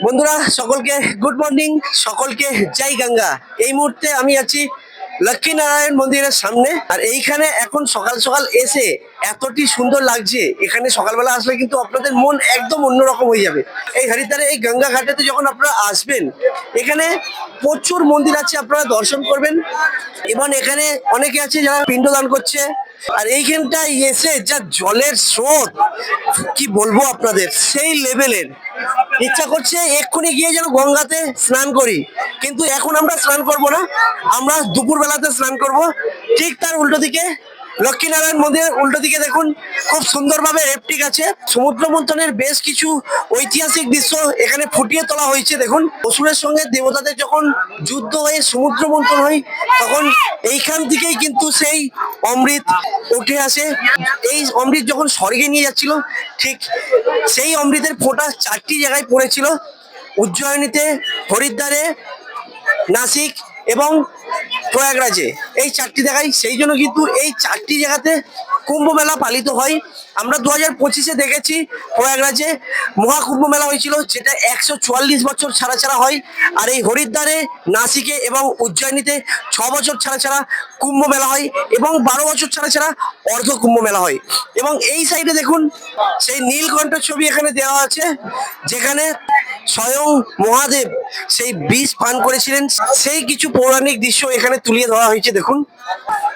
বন্ধুরা সকলকে good morning, সকলকে জয় গঙ্গা। এই মুহূর্তে আমি আছি লক্ষ্মীনারায়ণ মন্দিরের সামনে। আর এইখানে এখন সকাল সকাল এসে এতটি সুন্দর লাগছে। এখানে সকালবেলা আসলে কিন্তু আপনাদের মন একদম অন্যরকম হয়ে যাবে। এই হরিদ্বারে এই গঙ্গা ঘাটেতে যখন আপনারা আসবেন, এখানে প্রচুর মন্দির আছে, আপনারা দর্শন করবেন। এবং এখানে অনেকে আছে যারা পিণ্ডদান করছে। আর এইখানটায় এসে যা জলের স্রোত, কি বলবো আপনাদের, সেই লেভেলের। ইচ্ছা করছে এক্ষুনি গিয়ে যেন গঙ্গাতে স্নান করি, কিন্তু এখন আমরা স্নান করব না, আমরা দুপুর বেলাতে স্নান করব। ঠিক তার উল্টো দিকে লক্ষ্মীনারায়ণ মন্দিরের উল্টো দিকে দেখুন খুব সুন্দরভাবে রেপ্টিক আছে। সমুদ্র মন্থনের বেশ কিছু ঐতিহাসিক দৃশ্য এখানে ফুটিয়ে তোলা হয়েছে। দেখুন, অসুরের সঙ্গে দেবতাদের যখন যুদ্ধ হয়ে সমুদ্র মন্থন হয়, তখন এইখান থেকেই কিন্তু সেই অমৃত উঠে আসে। এই অমৃত যখন স্বর্গে নিয়ে যাচ্ছিল, ঠিক সেই অমৃতের ফোঁটা চারটি জায়গায় পড়েছিল: উজ্জয়িনীতে, হরিদ্বারে, নাসিক এবং প্রয়াগরাজে। এই চারটি জায়গায়, সেই জন্য কিন্তু এই চারটি জায়গাতে কুম্ভ মেলা পালিত হয়। আমরা 2025-এ দেখেছি প্রয়াগরাজে মহাকুম্ভ মেলা হয়েছিল, যেটা 144 বছর ছাড়া ছাড়া হয়। আর এই হরিদ্বারে, নাসিকে এবং উজ্জয়িনীতে 6 বছর ছাড়া ছাড়া কুম্ভ মেলা হয়, এবং 12 বছর ছাড়া ছাড়া অর্ধ কুম্ভ মেলা হয়। এবং এই সাইডে দেখুন সেই নীলকণ্ঠ ছবি এখানে দেওয়া আছে, যেখানে স্বয়ং মহাদেব সেই বিষ পান করেছিলেন। সেই কিছু পৌরাণিক দৃশ্য এখানে তুলিয়ে ধরা হয়েছে। দেখুন,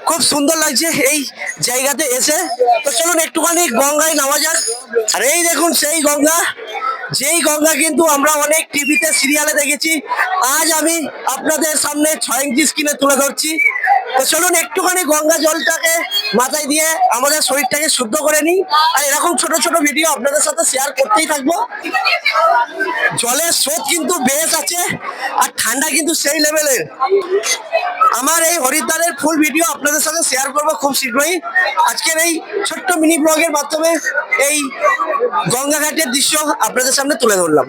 খুব সুন্দর লাগছে এই জায়গাতে এসে। তো চলুন একটুখানি গঙ্গায় নামা যাক। আর এই দেখুন সেই গঙ্গা, যেই গঙ্গা কিন্তু আমরা অনেক টিভিতে, সিরিয়ালে দেখেছি, আজ আমি আপনাদের সামনে 6 ইঞ্চি স্ক্রিনে তুলে ধরছি। তো চলুন একটুখানি গঙ্গা জলটাকে মাথায় দিয়ে আমাদের শরীরটাকে শুদ্ধ করে নিই। আর এরকম ছোট ছোট ভিডিও আপনাদের সাথে শেয়ার করতেই থাকবো। জলের স্রোত কিন্তু বেশ আছে, আর ঠান্ডা কিন্তু সেই লেভেলের। আমার এই হরিদ্বারের ফুল ভিডিও আপনাদের সাথে শেয়ার করবো খুব শীঘ্রই। আজকের এই ছোট্ট মিনি ব্লগের মাধ্যমে এই গঙ্গা ঘাটের দৃশ্য আপনাদের সামনে তুলে ধরলাম।